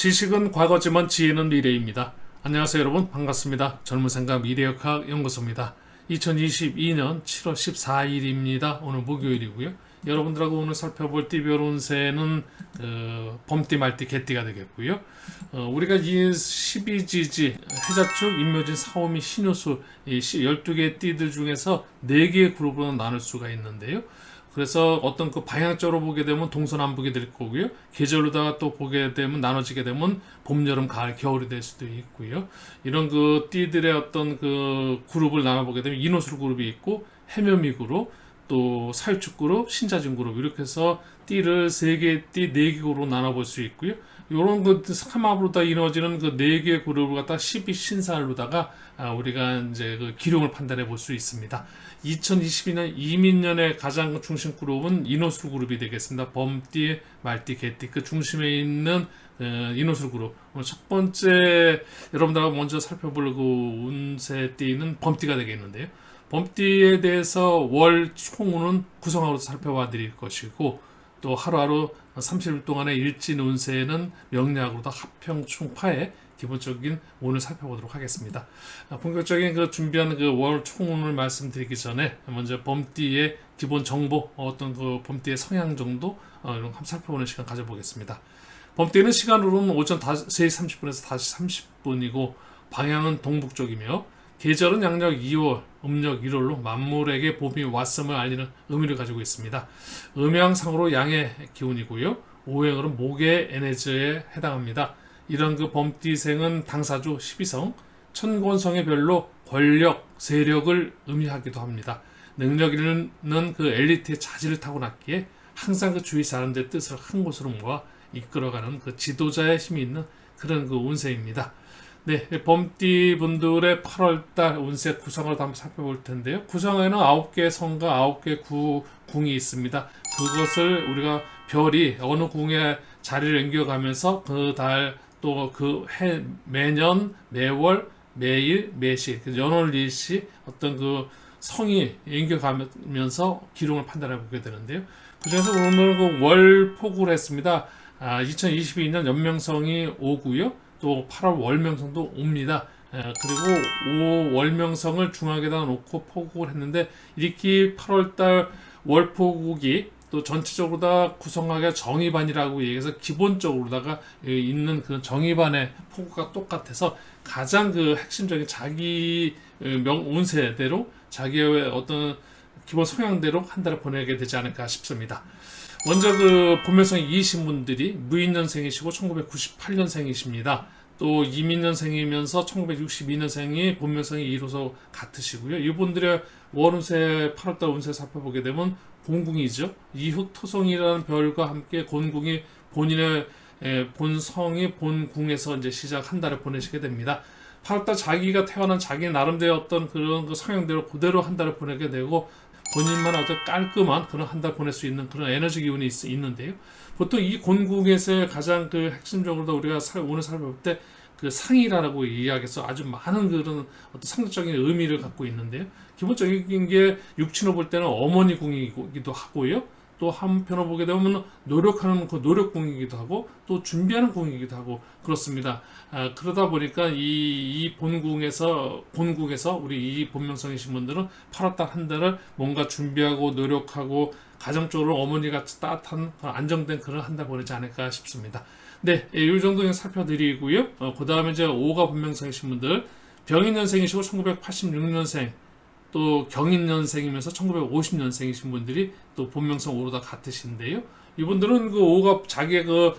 지식은 과거지만 지혜는 미래입니다. 안녕하세요 여러분, 반갑습니다. 젊은 생각 미래역학 연구소입니다. 2022년 7월 14일입니다. 오늘 목요일이고요. 여러분들하고 오늘 살펴볼 띠별 운세는 범띠, 말띠, 개띠가 되겠고요. 우리가 이 12지지 해자축, 임묘진, 사오미, 신유수 이 12개의 띠들 중에서 4개의 그룹으로 나눌 수가 있는데요. 그래서 어떤 그 방향적으로 보게 되면 동서남북이 될 거고요. 계절로다가 또 보게 되면 나눠지게 되면 봄, 여름, 가을, 겨울이 될 수도 있고요. 이런 그 띠들의 어떤 그 그룹을 나눠보게 되면 인호술 그룹이 있고 해묘미 그룹, 또 사유축 그룹, 신자진 그룹 이렇게 해서 띠를 3개 띠 4개 그룹으로 나눠볼 수 있고요. 요런 그 삼합으로 다 이루어지는 그 4개의 그룹을 갖다 12신살로다가 우리가 이제 그 기룡을 판단해 볼 수 있습니다. 2022년 이민년의 가장 중심 그룹은 인호술 그룹이 되겠습니다. 범띠, 말띠, 개띠 그 중심에 있는 인호술 그룹. 오늘 첫 번째 여러분들하고 먼저 살펴볼 그 운세띠는 범띠가 되겠는데요. 범띠에 대해서 월 총운은 구성하고 살펴봐 드릴 것이고, 또 하루하루 30일 동안의 일진 운세는 명리학으로도 합평충파의 기본적인 운을 살펴보도록 하겠습니다. 본격적인 그 준비한 그 월 총운을 말씀드리기 전에 먼저 범띠의 기본 정보, 어떤 그 범띠의 성향 정도 이런 거 한번 살펴보는 시간 가져보겠습니다. 범띠는 시간으로는 오전 3시 30분에서 5시 30분이고 방향은 동북쪽이며 계절은 양력 2월, 음력 1월로 만물에게 봄이 왔음을 알리는 의미를 가지고 있습니다. 음양상으로 양의 기운이고요. 오행으로는 목의 에너지에 해당합니다. 이런 그 범띠생은 당사주 12성, 천권성의 별로 권력, 세력을 의미하기도 합니다. 능력 있는 그 엘리트의 자질을 타고났기에 항상 그 주위 사람들의 뜻을 한 곳으로 모아 이끌어가는 그 지도자의 힘이 있는 그런 그 운세입니다. 네, 범띠 분들의 8월달 운세 구성을 한번 살펴볼 텐데요. 구성에는 9개의 성과 9개의 궁이 있습니다. 그것을 우리가 별이 어느 궁에 자리를 옮겨가면서 그 달 또 그 해 매년 매월 매일 매시 연월일시 어떤 그 성이 옮겨가면서 기록을 판단해 보게 되는데요. 그중에서 오늘 그 월폭을 했습니다. 2022년 연명성이 5고요. 또 8월 월명성도 옵니다. 그리고 5 월명성을 중앙에다 놓고 포국을 했는데, 이렇게 8월달 월포국이 또 전체적으로 다 구성하기가 정의반이라고 얘기해서 기본적으로다가 있는 그 정의반의 포국과 똑같아서 가장 그 핵심적인 자기 운세대로 자기의 어떤 기본 성향대로 한 달을 보내게 되지 않을까 싶습니다. 먼저 그 본명성이 2이신 분들이 무인년생이시고 1998년생이십니다. 또 이민년생이면서 1962년생이 본명성이 1호소 같으시고요. 이분들의 월운세 8월달 운세 살펴보게 되면 본궁이죠. 이흑토성이라는 별과 함께 곤궁이 본인의 본성이 본궁에서 이제 시작 한 달을 보내시게 됩니다. 8월달 자기가 태어난 자기 나름대로 어떤 그런 그 성향대로 그대로 한 달을 보내게 되고, 본인만 어떤 깔끔한 그런 한 달 보낼 수 있는 그런 에너지 기운이 있는데요. 보통 이 곤궁에서의 가장 그 핵심적으로 우리가 오늘 살펴볼 때 그 상이라고 이야기해서 아주 많은 그런 어떤 상징적인 의미를 갖고 있는데요. 기본적인 게 육친으로 볼 때는 어머니 궁이기도 하고요. 또 한편으로 보게 되면 노력하는 그 노력궁이기도 하고 또 준비하는 궁이기도 하고 그렇습니다. 그러다 보니까 이 본궁에서 우리 이 본명성이신 분들은 8월달 한 달을 뭔가 준비하고 노력하고 가정적으로 어머니같이 따뜻한 안정된 그런 한 달 보내지 않을까 싶습니다. 네, 이 정도 살펴드리고요. 그 다음에 이제 5가 본명성이신 분들, 병인년생이시고 1986년생, 또 경인년생이면서 1950년생이신 분들이 또 본명성 5로 다 같으신데요. 이분들은 그 5가 자기의 그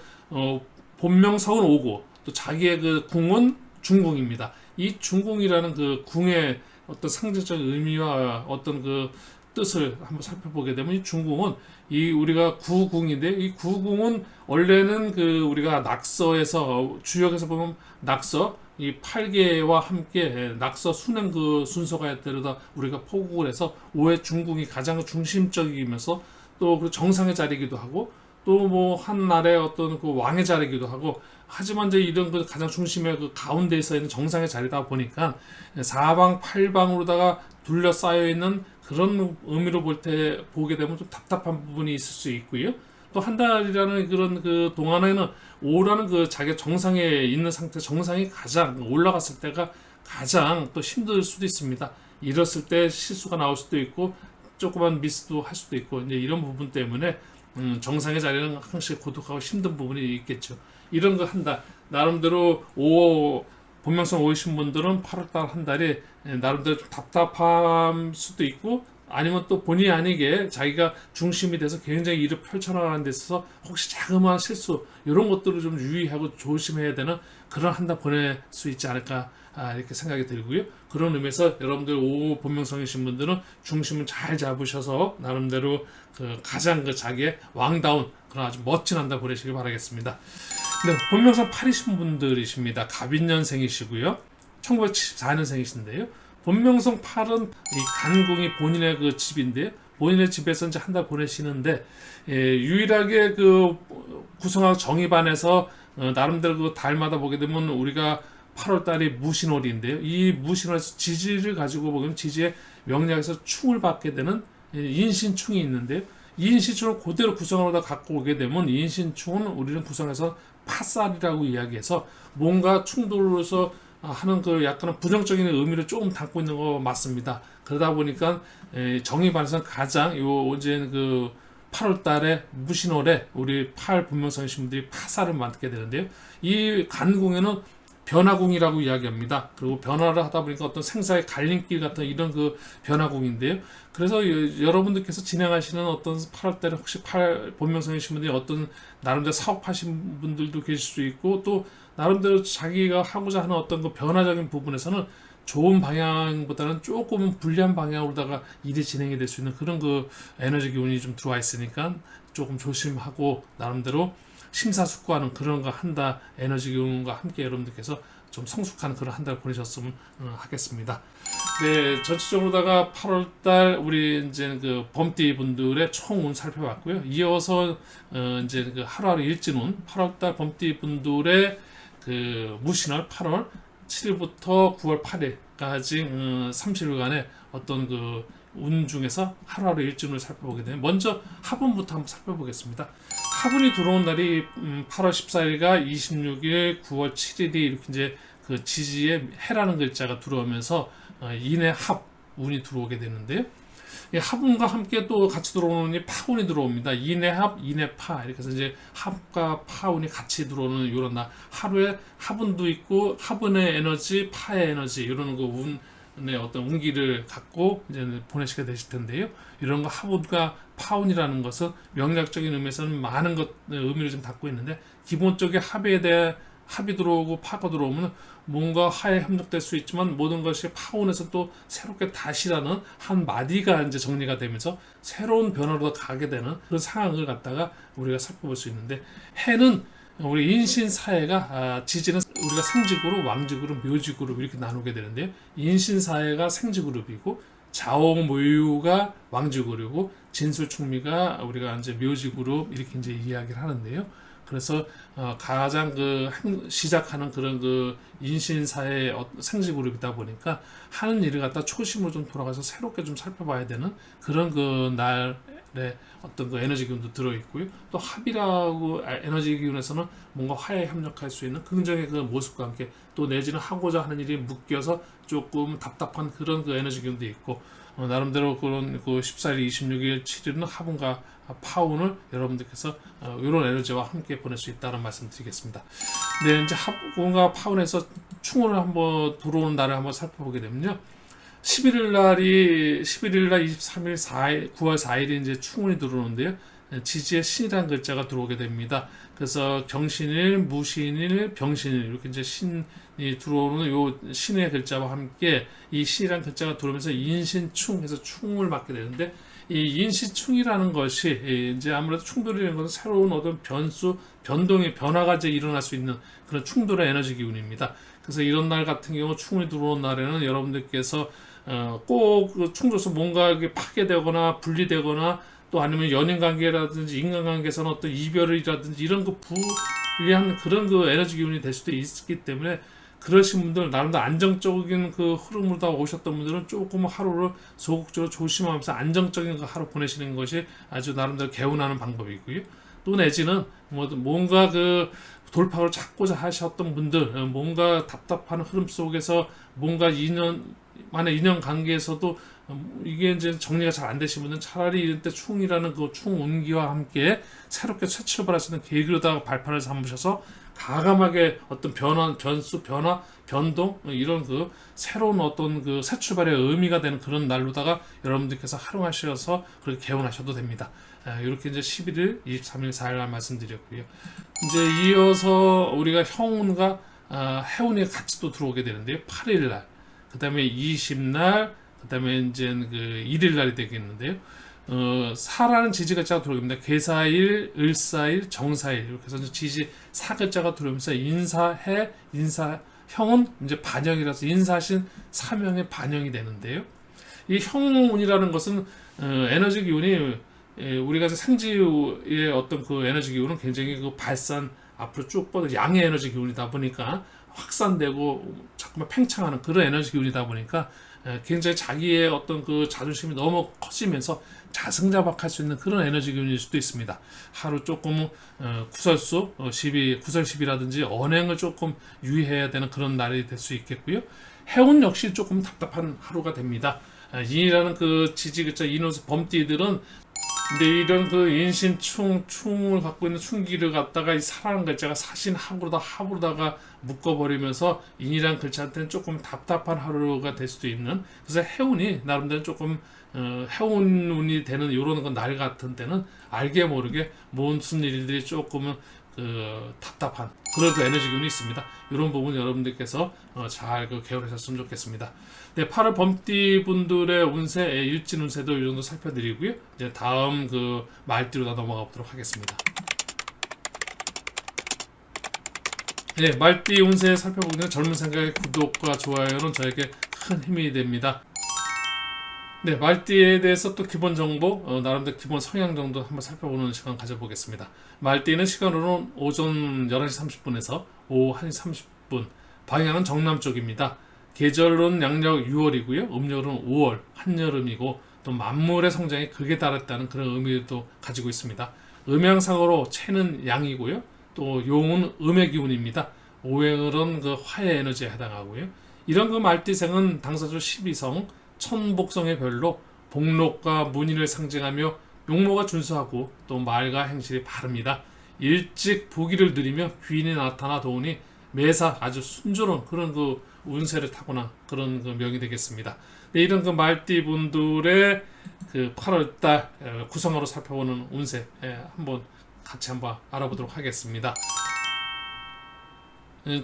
본명성은 5고 또 자기의 그 궁은 중궁입니다. 이 중궁이라는 그 궁의 어떤 상징적인 의미와 어떤 그 뜻을 한번 살펴보게 되면, 이 중궁은 이 우리가 구궁인데, 이 구궁은 원래는 그 우리가 낙서에서 주역에서 보면 낙서 이 8개와 함께 낙서 순행 그 순서가 때로다 우리가 포국을 해서 5의 중궁이 가장 중심적이면서 또 그 정상의 자리이기도 하고 또 뭐 한 나라의 어떤 그 왕의 자리이기도 하고, 하지만 이제 이런 그 가장 중심의 그 가운데에 서 있는 정상의 자리다 보니까 사방 팔방으로다가 둘러싸여 있는 그런 의미로 보게 되면 좀 답답한 부분이 있을 수 있고요. 또 한 달이라는 그런 그 동안에는 오라는 그 자기 정상에 있는 상태, 정상이 가장 올라갔을 때가 가장 또 힘들 수도 있습니다. 이랬을 때 실수가 나올 수도 있고 조그만 미스도 할 수도 있고 이제 이런 부분 때문에 정상의 자리는 항상 고독하고 힘든 부분이 있겠죠. 이런 거 한다. 나름대로 본명성 5이신 분들은 8월달 한 달이 나름대로 좀 답답할 수도 있고 아니면 또 본의 아니게 자기가 중심이 돼서 굉장히 일을 펼쳐나가는 데 있어서 혹시 자그마한 실수 이런 것들을 좀 유의하고 조심해야 되는 그런 한 달 보낼 수 있지 않을까 이렇게 생각이 들고요. 그런 의미에서 여러분들 5 본명성이신 분들은 중심을 잘 잡으셔서 나름대로 그 가장 그 자기의 왕다운 그런 아주 멋진 한 달 보내시길 바라겠습니다. 네, 본명성 8이신 분들이십니다. 갑인년생이시고요. 1974년생이신데요. 본명성 8은 이 간궁이 본인의 그 집인데요. 본인의 집에서 이제 한 달 보내시는데 유일하게 그 구성하고 정입안에서 나름대로 그 달마다 보게 되면 우리가 8월 달이 무신월인데요. 이 무신월에서 지지를 가지고 보면 지지의 명리학에서 충을 받게 되는 인신충이 있는데요. 이 인신충을 그대로 구성으로다 갖고 오게 되면 이 인신충은 우리는 구성해서 파살이라고 이야기해서 뭔가 충돌로서 하는 그 약간은 부정적인 의미를 조금 담고 있는 거 맞습니다. 그러다 보니까 정의반에서는 가장 요 이제 그 8월 달에 무신월에 우리 8 본명성이신 분들이 파살을 맡게 되는데요. 이 간궁에는 변화궁이라고 이야기합니다. 그리고 변화를 하다 보니까 어떤 생사의 갈림길 같은 이런 그 변화궁인데요. 그래서 여러분들께서 진행하시는 어떤 8월 달에 혹시 8 본명성이신 분들이 어떤 나름대로 사업하신 분들도 계실 수 있고 또 나름대로 자기가 하고자 하는 어떤 그 변화적인 부분에서는 좋은 방향보다는 조금은 불리한 방향으로다가 일이 진행이 될 수 있는 그런 그 에너지 기운이 좀 들어와 있으니까 조금 조심하고 나름대로 심사숙고하는 그런 거 한다 에너지 기운과 함께 여러분들께서 좀 성숙한 그런 한 달 보내셨으면 하겠습니다. 네, 전체적으로다가 8월달 우리 이제 그 범띠 분들의 총운 살펴봤고요. 이어서 이제 그 하루하루 일진운 8월달 범띠 분들의 그 무신월 8월 7일부터 9월 8일까지 30일간의 어떤 그 운 중에서 하루하루 일진을 살펴보게 되면 먼저 화분부터 한번 살펴보겠습니다. 화분이 들어온 날이 8월 14일과 26일, 9월 7일이 이렇게 이제 그 지지에 해라는 글자가 들어오면서 인의 합 운이 들어오게 되는데요. 이 합운과 함께 또 같이 들어오는 이 파운이 들어옵니다. 인의 합, 인의 파 이렇게 해서 이제 합과 파운이 같이 들어오는 이런 날 하루에 합운도 있고 합운의 에너지, 파의 에너지 이런 거 운의 어떤 운기를 갖고 이제 보내시게 되실 텐데요. 이런 거 합운과 파운이라는 것은 명략적인 의미에서는 많은 것 의미를 좀 담고 있는데 기본적인 합에 대해 합이 들어오고 파가 들어오면 뭔가 하에 협력될 수 있지만 모든 것이 파운에서 또 새롭게 다시라는 한 마디가 이제 정리가 되면서 새로운 변화로 가게 되는 그런 상황을 갖다가 우리가 살펴볼 수 있는데 해는 우리 인신 사회가 지지는 우리가 생지그룹, 왕지그룹, 묘지그룹 이렇게 나누게 되는데요. 인신 사회가 생지그룹이고 자옥모유가 왕지그룹이고 진술충미가 우리가 이제 묘지그룹 이렇게 이제 이야기를 하는데요. 그래서 가장 그 시작하는 그런 그 인신사의 생지그룹이다 보니까 하는 일을 갖다 초심으로 좀 돌아가서 새롭게 좀 살펴봐야 되는 그런 그 날의 어떤 그 에너지 기운도 들어있고요. 또 합이라고 에너지 기운에서는 뭔가 화해에 협력할 수 있는 긍정의 그 모습과 함께 또 내지는 하고자 하는 일이 묶여서 조금 답답한 그런 그 에너지 기운도 있고 나름대로 그런 그 14일, 26일, 7일은 화분과 파운을 여러분들께서 이런 에너지와 함께 보낼 수 있다는 말씀 드리겠습니다. 네, 이제 화분과 파운에서 충운을 한번 들어오는 날을 한번 살펴보게 되면요. 11일 날 23일, 4일, 9월 4일이 이제 충운이 들어오는데요. 지지에 신이라는 글자가 들어오게 됩니다. 그래서 경신일, 무신일, 병신일 이렇게 이제 신이 들어오는 요 신의 글자와 함께 이 신이라는 글자가 들어오면서 인신충해서 충을 받게 되는데 이 인신충이라는 것이 이제 아무래도 충돌이라는 것은 새로운 어떤 변수, 변동의 변화가 이제 일어날 수 있는 그런 충돌의 에너지 기운입니다. 그래서 이런 날 같은 경우 충이 들어온 날에는 여러분들께서 꼭 충돌해서 뭔가 파괴되거나 분리되거나 또 아니면 연인 관계라든지 인간 관계에서는 어떤 이별이라든지 이런 거 불리한 그런 그 에너지 기운이 될 수도 있기 때문에 그러신 분들 나름대로 안정적인 그 흐름으로 다 오셨던 분들은 조금 하루를 소극적으로 조심하면서 안정적인 그 하루 보내시는 것이 아주 나름대로 개운하는 방법이고요. 또 내지는 뭔가 그 돌파구를 찾고자 하셨던 분들, 뭔가 답답한 흐름 속에서 뭔가 2년 만에 인연 관계에서도 이게 이제 정리가 잘 안 되신 분은 차라리 이럴 때 충이라는 그 충운기와 함께 새롭게 새 출발할 수 있는 계기로다가 발판을 삼으셔서 가감하게 어떤 변수, 변화, 변동 이런 그 새로운 어떤 그 새 출발의 의미가 되는 그런 날로다가 여러분들께서 활용하셔서 그렇게 개원하셔도 됩니다. 이렇게 이제 11일, 23일, 4일 날 말씀드렸고요. 이제 이어서 우리가 형운과 해운이 같이 또 들어오게 되는데요. 8일 날, 그 다음에 20날, 그 다음에 이제 그 1일 날이 되겠는데요. 사라는 지지글자가 들어옵니다. 계사일, 을사일, 정사일 이렇게 해서 지지 사글자가 들어오면서 인사해, 인사형은 이제 반영이라서 인사신 사명의 반영이 되는데요. 이 형운이라는 것은 에너지 기운이 우리가 생지의 어떤 그 에너지 기운은 굉장히 그 발산 앞으로 쭉 뻗어 양의 에너지 기운이다 보니까 확산되고 자꾸만 팽창하는 그런 에너지 기운이다 보니까 굉장히 자기의 어떤 그 자존심이 너무 커지면서 자승자박할 수 있는 그런 에너지 기운일 수도 있습니다. 하루 조금 구설수, 구설십이라든지 언행을 조금 유의해야 되는 그런 날이 될 수 있겠고요. 해운 역시 조금 답답한 하루가 됩니다. 인이라는 그 지지글자 인호수 범띠들은 근데 이런 그 인신충을 갖고 있는 충기를 갖다가 이 사라는 글자가 합으로다가 묶어버리면서 인이란 글자한테는 조금 답답한 하루가 될 수도 있는 그래서 해운이 나름대로 조금 해운운이 되는 이런 날 같은 때는 알게 모르게 무슨 일들이 조금은 답답한 그런 에너지 기운이 있습니다. 이런 부분 여러분들께서 잘 개발하셨으면 좋겠습니다. 네, 8월 범띠 분들의 운세, 일진 운세도 이 정도 살펴드리고요. 이제 다음 말띠로 넘어가 보도록 하겠습니다. 네, 말띠 운세 살펴보는 젊은 생각의 구독과 좋아요는 저에게 큰 힘이 됩니다. 네, 말띠에 대해서 또 기본 정보, 나름대로 기본 성향 정도 한번 살펴보는 시간 가져보겠습니다. 말띠는 시간으로는 오전 11시 30분에서 오후 1시 30분, 방향은 정남쪽입니다. 계절로는 양력 6월이고요. 음력으로는 5월, 한여름이고 또 만물의 성장이 극에 달했다는 그런 의미도 가지고 있습니다. 음양상으로 채는 양이고요. 또 용은 음의 기운입니다. 오행은 화의 에너지에 해당하고요. 이런 말띠생은 당사주 12성, 천복성의 별로 복록과 문의를 상징하며 용모가 준수하고 또 말과 행실이 바릅니다. 일찍 부기를 누리며 귀인이 나타나 도우니 매사 아주 순조로운 그런 운세를 타고난 그런 명이 되겠습니다. 네, 이런 말띠 분들의 8월달 구성으로 살펴보는 운세 같이 한번 알아보도록 하겠습니다.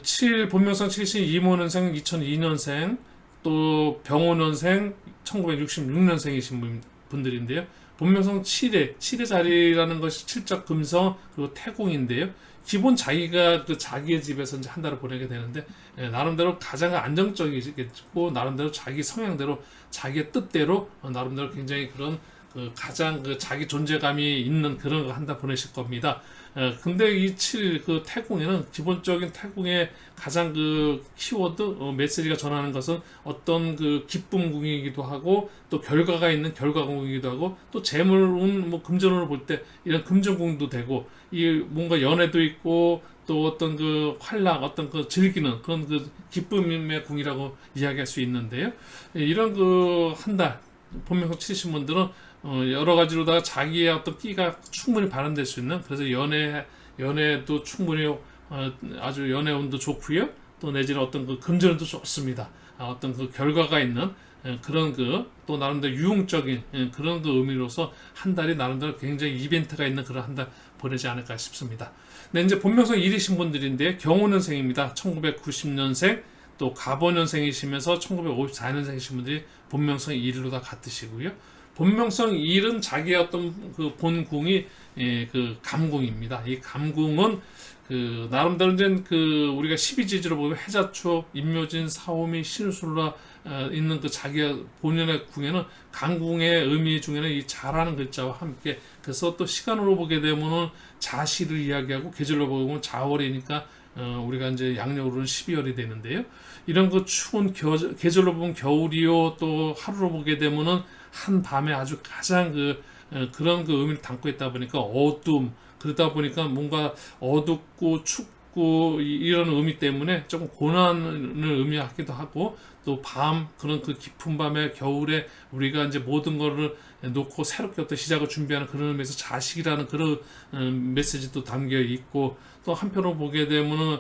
7 본명성 7신 이모년생 2002년생 또 병오년생 1966년생이신 분들인데요. 본명성 7의 자리라는 것이 칠적 금성 그리고 태공인데요. 기본 자기가 자기의 집에서 이제 한 달을 보내게 되는데 나름대로 가장 안정적이겠고 나름대로 자기 성향대로 자기의 뜻대로 나름대로 굉장히 그런 가장 자기 존재감이 있는 그런 거 한 달 보내실 겁니다. 근데 이 7 태궁에는 기본적인 태궁의 가장 키워드 메시지가 전하는 것은 어떤 기쁨궁이기도 하고 또 결과가 있는 결과궁이기도 하고 또 재물운 금전운을 볼 때 이런 금전궁도 되고 이 뭔가 연애도 있고 또 어떤 활락 어떤 즐기는 그런 기쁨의 궁이라고 이야기할 수 있는데요. 이런 한 달 본명성 치신 분들은 여러 가지로다가 자기의 어떤 끼가 충분히 발현될 수 있는 그래서 연애도 충분히 아주 연애운도 좋고요. 또 내지는 어떤 금전운도 좋습니다. 어떤 결과가 있는 그런 또 나름대로 유흥적인 그런 의미로서 한 달이 나름대로 굉장히 이벤트가 있는 그런 한 달 보내지 않을까 싶습니다. 네, 이제 본명성 1이신 분들인데 경호년생입니다. 1990년생 또 갑오년생이시면서 1954년생이신 분들이 본명성 1일로 다 같으시고요. 본명성 1은 자기의 어떤 본궁이 감궁입니다. 이 감궁은 나름대로 이제 우리가 12지지로 보면 해자축, 임묘진, 사오미, 신술라 있는 자기의 본연의 궁에는 감궁의 의미 중에는 이 자라는 글자와 함께 그래서 또 시간으로 보게 되면은 자시를 이야기하고 계절로 보면 자월이니까 우리가 이제 양력으로는 12월이 되는데요. 이런 추운 계절로 보면 겨울이요 또 하루로 보게 되면은 한 밤에 아주 가장 그런 의미를 담고 있다 보니까 어둠 그러다 보니까 뭔가 어둡고 춥고 이런 의미 때문에 조금 고난을 의미하기도 하고, 또 밤, 그런 그 깊은 밤에 겨울에 우리가 이제 모든 거를 놓고 새롭게 어떤 시작을 준비하는 그런 의미에서 자식이라는 그런 메시지도 담겨 있고, 또 한편으로 보게 되면은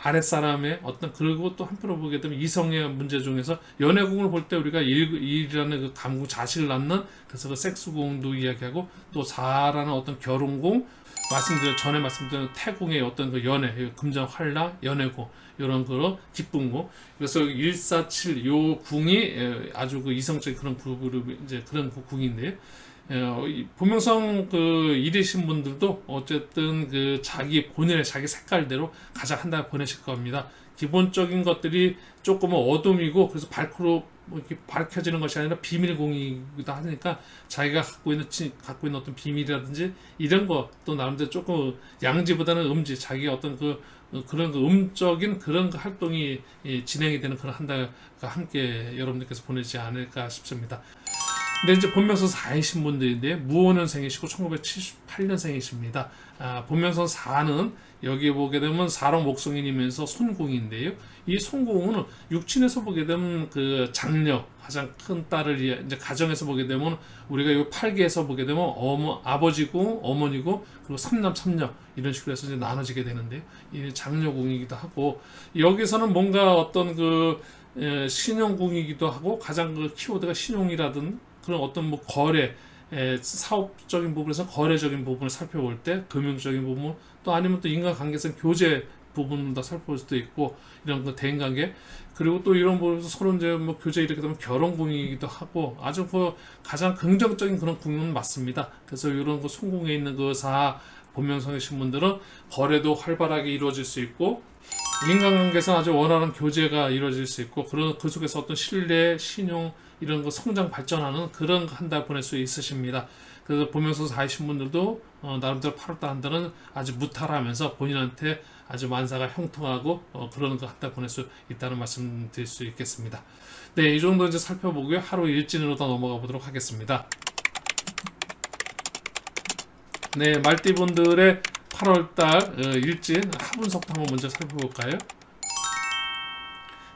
아랫사람의 어떤, 그리고 또 한편으로 보게 되면 이성의 문제 중에서 연애궁을 볼 때 우리가 일이라는 그 감궁, 자식을 낳는, 그래서 그 섹스궁도 이야기하고, 또 사라는 어떤 결혼궁, 전에 말씀드린 태궁의 어떤 그 연애, 금전 활락, 연애궁, 이런 그런 기쁨궁. 그래서 147 요 궁이 아주 그 이성적인 그런 그룹, 이제 그런 궁인데요. 본명성 그 일이신 분들도 어쨌든 그 자기 본인의 자기 색깔대로 가장 한 달 보내실 겁니다. 기본적인 것들이 조금은 어둠이고, 그래서 밝고 뭐 이렇게 밝혀지는 것이 아니라 비밀공이기도 하니까 자기가 갖고 있는 어떤 비밀이라든지 이런 거, 또 나름대로 조금 양지보다는 음지, 자기 어떤 그런 그 음적인 그런 그 활동이 진행이 되는 그런 한 달과 함께 여러분들께서 보내지 않을까 싶습니다. 근데 이제 본명선 4이신 분들인데 무오년생이시고 1978년생이십니다. 본명선 4는 여기 보게 되면 사록 목성인이면서 손궁인데요. 이 손궁은 육친에서 보게 되면 그 장녀, 가장 큰 딸을 이제 가정에서 보게 되면 우리가 이 8개에서 보게 되면 아버지고 어머니고 그리고 삼남 삼녀 이런 식으로 해서 이제 나눠지게 되는데요. 이 장녀궁이기도 하고, 여기서는 뭔가 어떤 그 신용궁이기도 하고, 가장 그 키워드가 신용이라든 그런 어떤 뭐 거래, 사업적인 부분에서 거래적인 부분을 살펴볼 때 금융적인 부분, 또 아니면 또 인간관계성 교제 부분도 살펴볼 수도 있고, 이런 그 대인관계, 그리고 또 이런 부분에서 서로 이제 뭐 교제 이렇게 되면 결혼궁이기도 하고, 아주 그 가장 긍정적인 그런 궁은 맞습니다. 그래서 이런 그 손궁에 있는 그 본명성이신 분들은 거래도 활발하게 이루어질 수 있고, 인간관계에서 아주 원활한 교제가 이루어질 수 있고, 그런 그 속에서 어떤 신뢰, 신용, 이런 거 성장 발전하는 그런 한 달 보낼 수 있으십니다. 그래서 보면서 4이신 분들도 나름대로 8월달 한 달은 아주 무탈하면서 본인한테 아주 만사가 형통하고 그런 거 한 달 보낼 수 있다는 말씀 드릴 수 있겠습니다. 네, 이 정도 이제 살펴보고요. 하루 일진으로 더 넘어가 보도록 하겠습니다. 네, 말띠분들의 8월달 일진 하분석도 한번 먼저 살펴볼까요?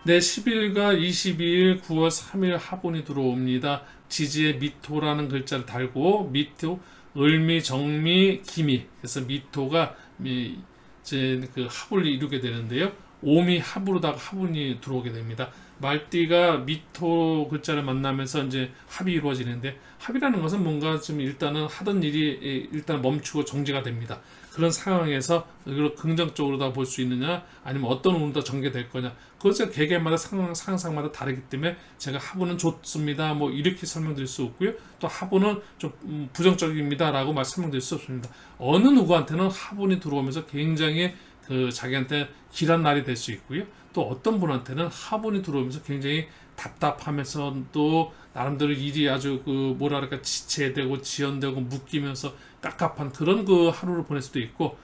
네, 10일과 22일, 9월 3일 하분이 들어옵니다. 지지에 미토라는 글자를 달고, 미토, 을미, 정미, 기미. 그래서 미토가 이제 그 합을 이루게 되는데요. 오미 합으로다가 하분이 들어오게 됩니다. 말띠가 미토 글자를 만나면서 이제 합이 이루어지는데, 합이라는 것은 뭔가 좀 일단은 하던 일이 일단 멈추고 정지가 됩니다. 그런 상황에서 이걸 긍정적으로 다 볼 수 있느냐, 아니면 어떤 운으로 더 전개될 거냐, 그것은 개개인마다 상황마다 다르기 때문에 제가 하부는 좋습니다 뭐 이렇게 설명드릴 수 없고요, 또 하부는 좀 부정적입니다 라고 설명드릴 수 없습니다. 어느 누구한테는 하분이 들어오면서 굉장히 그 자기한테 길한 날이 될 수 있고요, 또 어떤 분한테는 하분이 들어오면서 굉장히 답답하면서도 나름대로 일이 아주 그 뭐랄까 지체되고 지연되고 묶이면서 깝깝한 그런 그 하루를 보낼 수도 있고,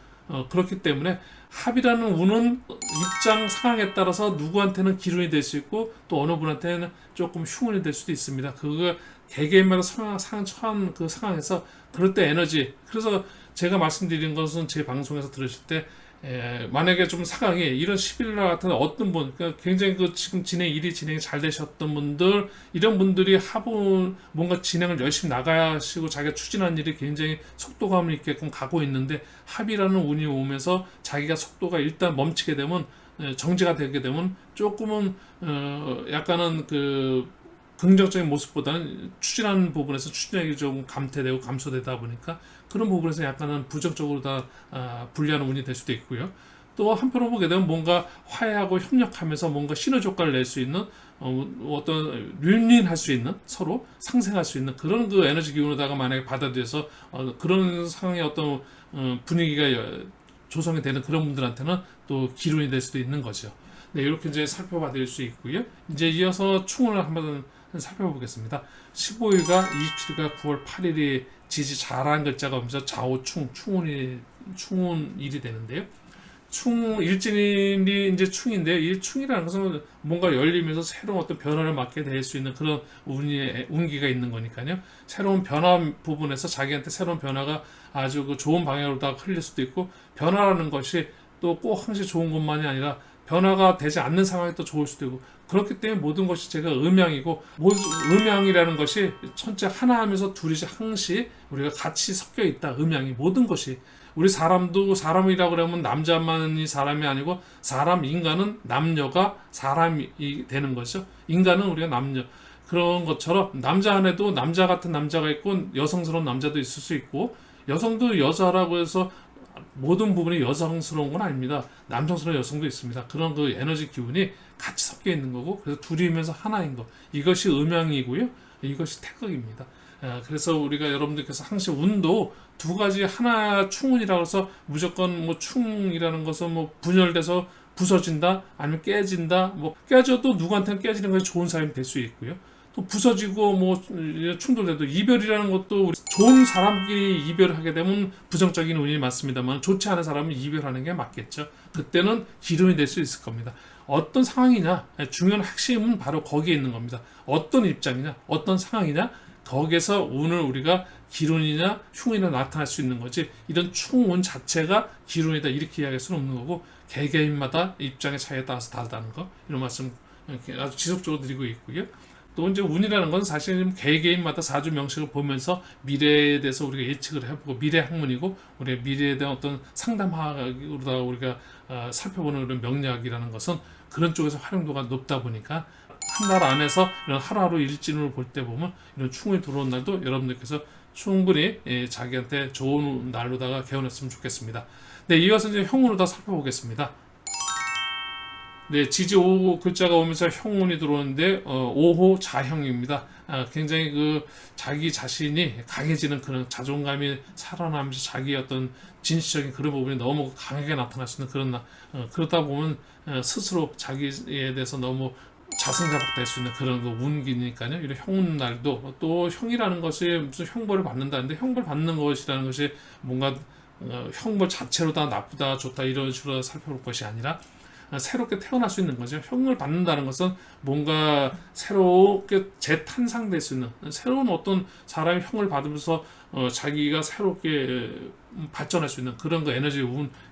그렇기 때문에 합이라는 운은 입장 상황에 따라서 누구한테는 기운이 될 수 있고, 또 어느 분한테는 조금 흉운이 될 수도 있습니다. 그거 개개인마다 처한 그 상황에서 그럴 때 에너지, 그래서 제가 말씀드린 것은 제 방송에서 들으실 때 만약에 좀 상황이 이런 11일 같은 어떤 분, 그러니까 굉장히 그 지금 일이 진행이 잘 되셨던 분들, 이런 분들이 하부 뭔가 진행을 열심히 나가시고 자기가 추진한 일이 굉장히 속도감을 있게끔 가고 있는데, 합이라는 운이 오면서 자기가 속도가 일단 멈추게 되면, 정지가 되게 되면 조금은 약간은 그 긍정적인 모습보다는 추진하는 부분에서 추진력이 좀 감퇴되고 감소되다 보니까 그런 부분에서 약간은 부정적으로 다 불리한 운이 될 수도 있고요. 또 한편으로 보게 되면 뭔가 화해하고 협력하면서 뭔가 시너지 효과를 낼 수 있는 어떤 윈윈할 수 있는, 서로 상생할 수 있는 그런 그 에너지 기운으로다가 만약에 받아들여서 그런 상황의 어떤 분위기가 조성이 되는 그런 분들한테는 또 기운이 될 수도 있는 거죠. 네, 이렇게 이제 살펴봐 드릴 수 있고요. 이제 이어서 충운을 한번 살펴보겠습니다. 15일과 27일과 9월 8일이 지지 잘한 글자가 오면서 좌우충, 충운일이 되는데요. 일진일이 이제 충인데, 이 충이라는 것은 뭔가 열리면서 새로운 어떤 변화를 맞게 될 수 있는 그런 운기가 있는 거니까요. 새로운 변화 부분에서 자기한테 새로운 변화가 아주 그 좋은 방향으로 다 흘릴 수도 있고, 변화라는 것이 또 꼭 항상 좋은 것만이 아니라 변화가 되지 않는 상황이 또 좋을 수도 있고, 그렇기 때문에 모든 것이 제가 음양이고, 음양이라는 것이 천체 하나 하면서 둘이 항시 우리가 같이 섞여 있다. 음양이 모든 것이, 우리 사람도 사람이라고 그러면 남자만이 사람이 아니고 사람 인간은 남녀가 사람이 되는 거죠. 인간은 우리가 남녀, 그런 것처럼 남자 안에도 남자 같은 남자가 있고 여성스러운 남자도 있을 수 있고, 여성도 여자라고 해서 모든 부분이 여성스러운 건 아닙니다. 남성스러운 여성도 있습니다. 그런 그 에너지 기운이 같이 섞여 있는 거고, 그래서 둘이면서 하나인 거, 이것이 음양이고요, 이것이 태극입니다. 그래서 우리가 여러분들께서 항상 운도 두 가지, 하나 충운이라고 해서 무조건 뭐 충이라는 것은 뭐 분열돼서 부서진다, 아니면 깨진다, 뭐 깨져도 누구한테는 깨지는 것이 좋은 사람이 될 수 있고요. 또 부서지고 뭐 충돌돼도, 이별이라는 것도 우리 좋은 사람끼리 이별을 하게 되면 부정적인 운이 많습니다만, 좋지 않은 사람은 이별하는 게 맞겠죠. 그때는 기름이 될 수 있을 겁니다. 어떤 상황이냐, 중요한 핵심은 바로 거기에 있는 겁니다. 어떤 입장이냐, 어떤 상황이냐, 거기에서 운을 우리가 기운이냐 흉이나 나타날 수 있는 거지, 이런 충운 자체가 기운이다 이렇게 이야기할 수는 없는 거고, 개개인마다 입장의 차이에 따라서 다르다는 거, 이런 말씀 아주 지속적으로 드리고 있고요. 또 이제 운이라는 건 사실 개개인마다 사주 명식을 보면서 미래에 대해서 우리가 예측을 해보고, 미래 학문이고 우리가 미래에 대한 어떤 상담학으로다가 우리가 살펴보는 그런 명리학이라는 것은 그런 쪽에서 활용도가 높다 보니까, 한 달 안에서 이런 하루하루 일진으로 볼 때 보면 이런 충운이 들어온 날도 여러분들께서 충분히 자기한테 좋은 날로다가 개원했으면 좋겠습니다. 네, 이어서 이제 형으로다 살펴보겠습니다. 네, 지지 5 글자가 오면서 형운이 들어오는데 5호 자형입니다. 굉장히 그 자기 자신이 강해지는 그런 자존감이 살아나면서 자기의 어떤 진취적인 그런 부분이 너무 강하게 나타날 수 있는 그런 그러다 보면 스스로 자기에 대해서 너무 자승자박될 수 있는 그런 그 운기니까요. 이런 형운 날도, 또 형이라는 것이 무슨 형벌을 받는다는데, 형벌 받는 것이라는 것이 뭔가 형벌 자체로 다 나쁘다 좋다 이런 식으로 살펴볼 것이 아니라, 새롭게 태어날 수 있는 거죠. 형을 받는다는 것은 뭔가 새롭게 재탄생될 수 있는, 새로운 어떤 사람이 형을 받으면서 자기가 새롭게 발전할 수 있는 그런 그 에너지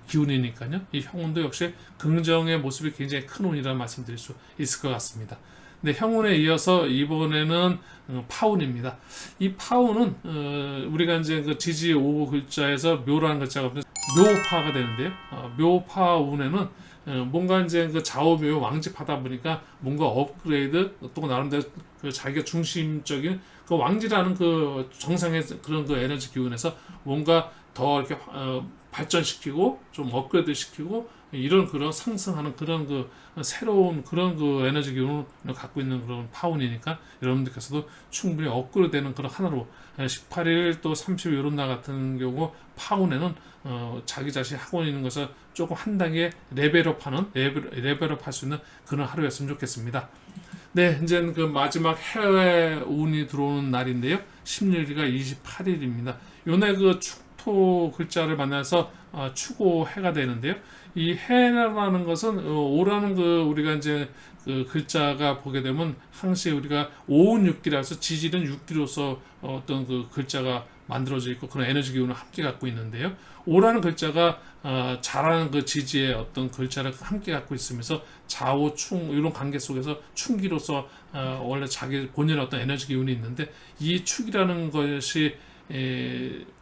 기운이니까요. 이 형운도 역시 긍정의 모습이 굉장히 큰 운이라는 말씀드릴 수 있을 것 같습니다. 네, 형운에 이어서 이번에는 파운입니다. 이 파운은 우리가 이제 그 지지 5 글자에서 묘라는 글자가 묘파가 되는데요. 묘파운에는 뭔가 이제 그 좌우묘 왕집하다 보니까 뭔가 업그레이드, 또 나름대로 그 자기가 중심적인 그 왕지라는 그 정상의 그런 그 에너지 기운에서 뭔가 더 이렇게 발전시키고 좀 업그레이드 시키고, 이런 그런 상승하는 그런 그 새로운 그런 그 에너지 기운을 갖고 있는 그런 파운이니까, 여러분들께서도 충분히 업그레이드 되는 그런 하나로 18일 또 30일 이런 날 같은 경우 파운에는 자기 자신이 하고 있는 것을 조금 한 단계 레벨업하는, 레벨업 할 수 있는 그런 하루였으면 좋겠습니다. 네, 이제 그 마지막 해외 운이 들어오는 날인데요. 16일과 28일입니다. 요날 그 축토 글자를 만나서 추고해가 되는데요. 이 해라는 것은 오라는 그 우리가 이제 그 글자가 보게 되면 항시 우리가 5운 6기라서 지지는 6기로서 어떤 그 글자가 만들어져 있고, 그런 에너지 기운을 함께 갖고 있는데요. 오라는 글자가 잘하는 그 지지의 어떤 글자를 함께 갖고 있으면서 좌우 충 이런 관계 속에서 충기로서 원래 자기 본연의 어떤 에너지 기운이 있는데, 이 축이라는 것이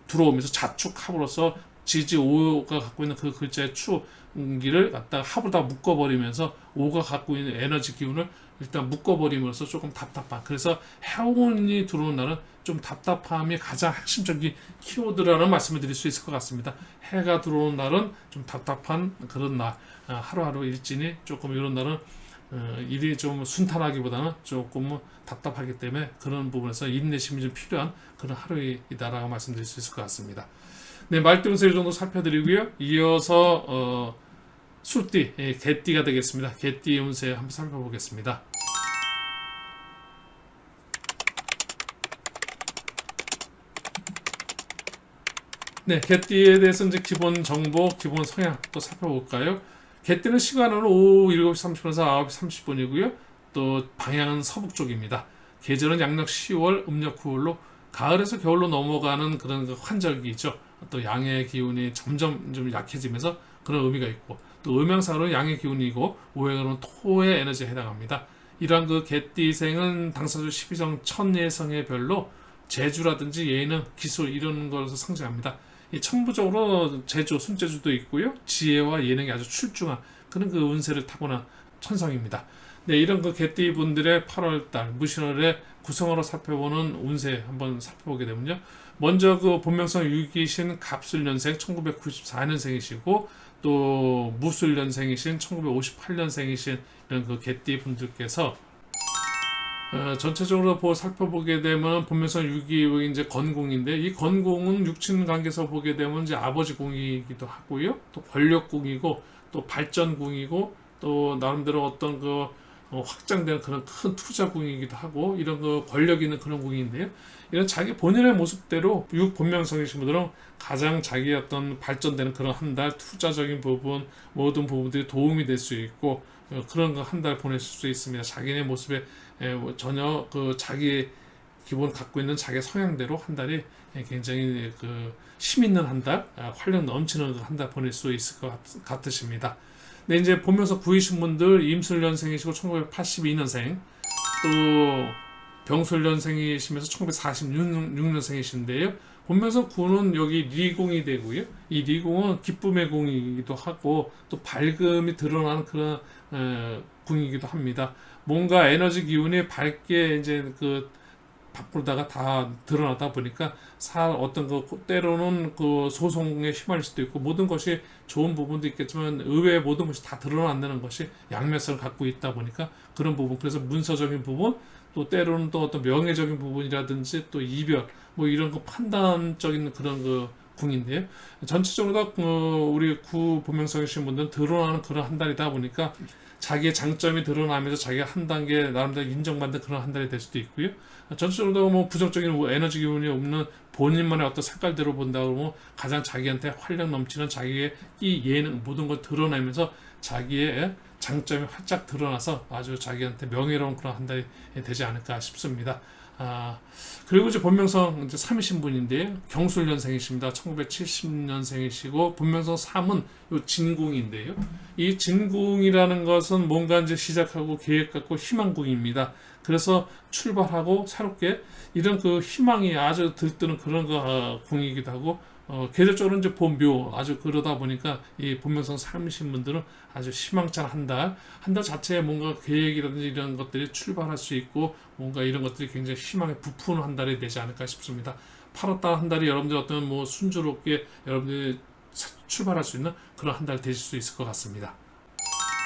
들어오면서 자축합으로서 지지 5가 갖고 있는 그 글자의 축기를 갖다가 합으로 다 묶어버리면서 5가 갖고 있는 에너지 기운을 일단 묶어버림으로써 조금 답답한, 그래서 해운이 들어오는 날은 좀 답답함이 가장 핵심적인 키워드라는 말씀을 드릴 수 있을 것 같습니다. 해가 들어오는 날은 좀 답답한 그런 날, 하루하루 일진이 조금 이런 날은 일이 좀 순탄하기보다는 조금 답답하기 때문에, 그런 부분에서 인내심이 좀 필요한 그런 하루이다라고 말씀드릴 수 있을 것 같습니다. 네, 말등세 이 정도 살펴드리고요. 이어서 술띠, 개띠가 되겠습니다. 개띠 운세 한번 살펴보겠습니다. 네, 개띠에 대해서 이제 기본 정보, 기본 성향 또 살펴볼까요? 개띠는 시간으로 오후 7시 30분에서 9시 30분이고요. 또 방향은 서북 쪽입니다. 계절은 양력 10월, 음력 9월로 가을에서 겨울로 넘어가는 그런 환절기죠. 또 양의 기운이 점점 좀 약해지면서 그런 의미가 있고, 또 음양상으로는 양의 기운이고 오행으로는 토의 에너지에 해당합니다. 이러한 그 개띠생은 당사주 12성 천예성의 별로 재주라든지 예능, 기술 이런 것을 상징합니다. 이 천부적으로 재주, 손재주도 있고요. 지혜와 예능이 아주 출중한 그런 그 운세를 타고난 천성입니다. 네, 이런 그 개띠 분들의 8월달 무신월의 구성으로 살펴보는 운세 한번 살펴보게 되면요. 먼저 그 본명성 6이신 갑술년생 1994년생이시고 또 무술년생이신 1958년생이신 이런 그 개띠 분들께서 전체적으로 살펴보게 되면 본명성 6이 이제 건궁인데, 이 건궁은 육친 관계에서 보게 되면 이제 아버지 궁이기도 하고요. 또 권력궁이고 또 발전궁이고 또 나름대로 어떤 그 확장되는 그런 큰 투자궁이기도 하고 이런 그 권력 있는 그런 궁인데요. 이런 자기 본인의 모습대로 육 본명성이신 분들은 가장 자기의 어떤 발전되는 그런 한 달 투자적인 부분 모든 부분들이 도움이 될 수 있고 그런 거 한 달 보내실 수 있습니다. 자기네 모습에 전혀 그 자기 기본 갖고 있는 자기 성향대로 한 달이 굉장히 그 힘 있는 한 달, 활력 넘치는 한 달 보낼 수 있을 것 같으십니다. 네, 이제 보면서 구이신 분들 임술년생이시고 1982년생, 또 병술년생이시면서 1946년생이신데요. 보면서 구는 여기 리공이 되고요. 이 리공은 기쁨의 공이기도 하고 또 밝음이 드러나는 그런 궁이기도 합니다. 뭔가 에너지 기운이 밝게 이제 그 밖으로다가 다 드러나다 보니까 어떤 그 때로는 그 소송에 휘말릴 수도 있고 모든 것이 좋은 부분도 있겠지만 의외의 모든 것이 다 드러난다는 것이 양면성을 갖고 있다 보니까 그런 부분, 그래서 문서적인 부분 또 때로는 또 어떤 명예적인 부분이라든지 또 이별 뭐 이런 거 판단적인 그런 그 궁인데요. 전체적으로 다 우리 구 본명성이신 분들은 드러나는 그런 한 달이다 보니까 자기의 장점이 드러나면서 자기가 한 단계 나름대로 인정받는 그런 한 달이 될 수도 있고요. 전체적으로 뭐 부정적인 에너지 기운이 없는 본인만의 어떤 색깔대로 본다 그러면 가장 자기한테 활력 넘치는 자기의 이 예능 모든 걸 드러내면서 자기의 장점이 활짝 드러나서 아주 자기한테 명예로운 그런 한 달이 되지 않을까 싶습니다. 그리고 이제 본명성 이제 3이신 분인데 경술년생이십니다. 1970년생이시고 본명성 3은 요 진궁인데요. 이 진궁이라는 것은 뭔가 이제 시작하고 계획 갖고 희망궁입니다. 그래서 출발하고 새롭게 이런 그 희망이 아주 들뜨는 그런 거 궁이기도 하고 계절적으로 이제 봄묘 아주 그러다 보니까 이 본명성 3이신 분들은 아주 희망찬 한 달 자체에 뭔가 계획이라든지 이런 것들이 출발할 수 있고 뭔가 이런 것들이 굉장히 희망에 부푸는 한 달이 되지 않을까 싶습니다. 8월달 한 달이 여러분들 어떤 뭐 순조롭게 여러분들이 출발할 수 있는 그런 한 달 되실 수 있을 것 같습니다.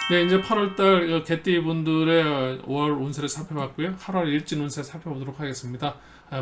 네, 이제 8월달 개띠 분들의 5월 운세를 살펴봤고요. 8월 일진 운세 살펴보도록 하겠습니다.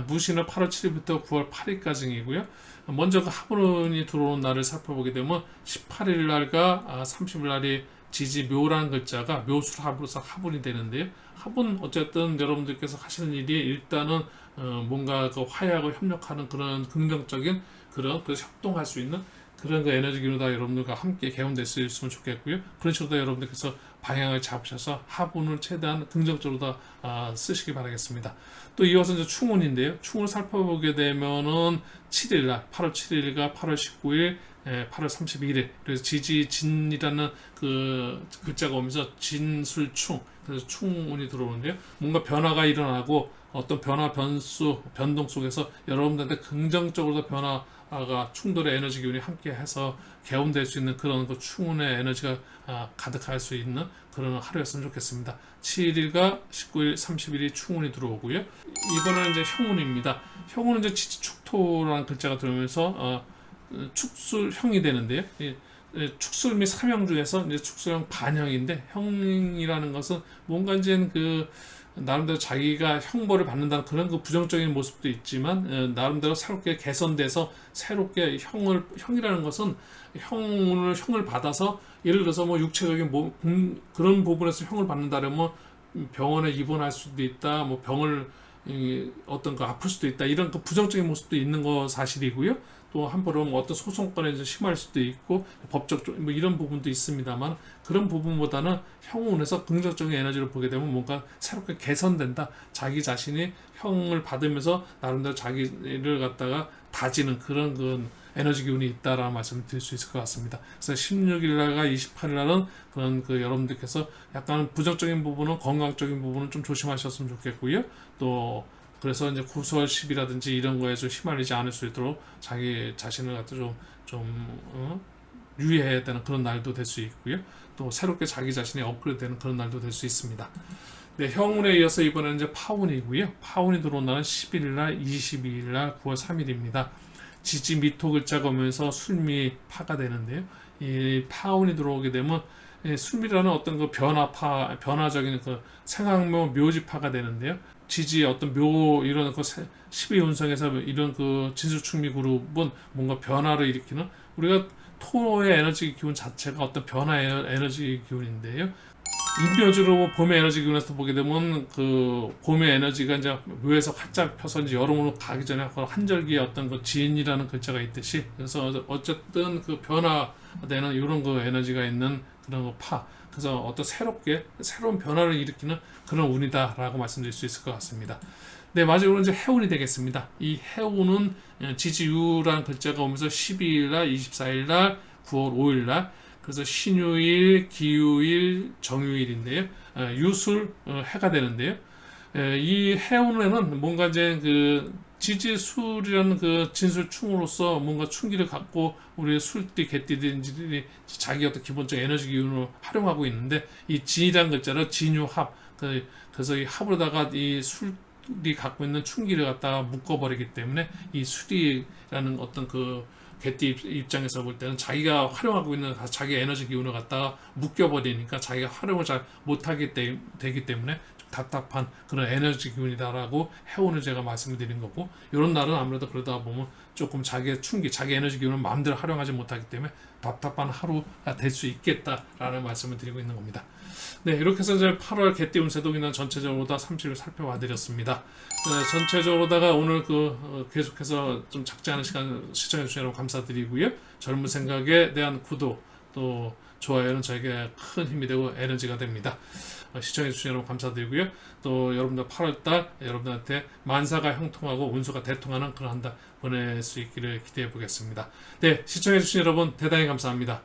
무신은 8월 7일부터 9월 8일까지이고요. 먼저 그 하분이 들어오는 날을 살펴보게 되면 18일 날과 30일 날이 지지 묘라는 글자가 묘술 합으로서 하분이 되는데요. 하분 어쨌든 여러분들께서 하시는 일이 일단은 뭔가 그 화해하고 협력하는 그런 긍정적인 그래서 협동할 수 있는 그런 그 에너지 기운이 다 여러분들과 함께 개운될 수 있으면 좋겠고요. 그런 식으로 다 여러분들께서 방향을 잡으셔서 하분을 최대한 긍정적으로 다 쓰시기 바라겠습니다. 또 이어서 이제 충운인데요. 충운을 살펴보게 되면은 7일날 8월 7일과 8월 19일 8월 31일 그래서 지지진이라는 그 글자가 오면서 진술충 그래서 충운이 들어오는데요. 뭔가 변화가 일어나고 어떤 변화 변수 변동 속에서 여러분들한테 긍정적으로 변화가 충돌의 에너지 기운이 함께해서 개운될 수 있는 그런 그 충운의 에너지가 가득할 수 있는 그런 하루였으면 좋겠습니다. 7일과 19일, 30일이 충운이 들어오고요. 이번에는 이제 형운입니다. 형운은 이제 지지축토라는 글자가 들어오면서 축술형이 되는데요. 축술 및 삼형 중에서 이제 축술형 반형인데 형이라는 것은 뭔가 이제 그 나름대로 자기가 형벌을 받는다는 그런 그 부정적인 모습도 있지만 나름대로 새롭게 개선돼서 새롭게 형이라는 것은 형을 받아서 예를 들어서 뭐 육체적인 그런 부분에서 형을 받는다면 병원에 입원할 수도 있다, 뭐 병을 어떤 거 아플 수도 있다 이런 그 부정적인 모습도 있는 거 사실이고요. 또 한편으로는 어떤 소송권에 심할 수도 있고 법적 뭐 이런 부분도 있습니다만 그런 부분보다는 형운에서 긍정적인 에너지를 보게 되면 뭔가 새롭게 개선된다. 자기 자신이 형을 받으면서 나름대로 자기를 갖다가 다지는 그런 그 에너지 기운이 있다라는 말씀을 드릴 수 있을 것 같습니다. 그래서 16일 날과 28일 날은 그런 여러분들께서 약간 부정적인 부분은 건강적인 부분은 좀 조심하셨으면 좋겠고요. 또 그래서 이제 구설십이라든지 이런 거에 좀 휘말리지 않을 수 있도록 자기 자신을 갖다 좀 유의해야 되는 그런 날도 될 수 있고요. 또 새롭게 자기 자신이 업그레이드되는 그런 날도 될 수 있습니다. 네, 형운에 이어서 이번에는 이제 파운이고요. 파운이 들어온 날은 11일 날, 22일 날, 9월 3일입니다. 지지 미토 글자가 오면서 술미 파가 되는데요. 이 파운이 들어오게 되면 술미라는 어떤 그 변화적인 그 생학묘 묘지파가 되는데요. 지지 어떤 묘 이런 그 12운성에서 이런 그 진수충미 그룹은 뭔가 변화를 일으키는 우리가 토의 에너지 기운 자체가 어떤 변화의 에너지 기운인데요. 인묘주로 봄의 에너지 기운에서 보게 되면 그 봄의 에너지가 이제 묘에서 활짝 펴서 이제 여름으로 가기 전에 한절기의 어떤 그 지인이라는 글자가 있듯이 그래서 어쨌든 그 변화되는 이런 그 에너지가 있는 그런 거 파. 그래서 어떤 새로운 변화를 일으키는 그런 운이다라고 말씀드릴 수 있을 것 같습니다. 네, 마지막으로 이제 해운이 되겠습니다. 이 해운은 지지유라는 글자가 오면서 12일 날, 24일 날, 9월 5일 날 그래서 신유일, 기유일, 정유일인데요. 유술 해가 되는데요. 이 해운에는 뭔가 이제 그 지지술이라는 그 진술충으로서 뭔가 충기를 갖고 우리 술띠, 개띠들이 자기 어떤 기본적 에너지 기운을 활용하고 있는데 이 진이라는 글자를 진유합 그래서 이 합으로다가 이 술이 갖고 있는 충기를 갖다가 묶어버리기 때문에 이 술이라는 어떤 그 개띠 입장에서 볼 때는 자기가 활용하고 있는 자기 에너지 기운을 갖다가 묶여버리니까 자기가 활용을 잘 못하게 되기 때문에 답답한 그런 에너지 기운이다라고 해오는 제가 말씀을 드린 거고 이런 날은 아무래도 그러다 보면 조금 자기의 충기, 자기 에너지 기운을 마음대로 활용하지 못하기 때문에 답답한 하루가 될 수 있겠다라는 말씀을 드리고 있는 겁니다. 네, 이렇게 해서 이제 8월 개띠 운세도 그냥 전체적으로 다 30일 살펴봐 드렸습니다. 전체적으로다가 오늘 계속해서 좀 작지 않은 시간 시청해주신 여러분 감사드리고요. 젊은 생각에 대한 구독 또 좋아요는 저에게 큰 힘이 되고 에너지가 됩니다. 시청해주신 여러분 감사드리고요. 또 여러분들 8월달 여러분들한테 만사가 형통하고 운수가 대통하는 그런 한 달 보낼 수 있기를 기대해 보겠습니다. 네, 시청해주신 여러분 대단히 감사합니다.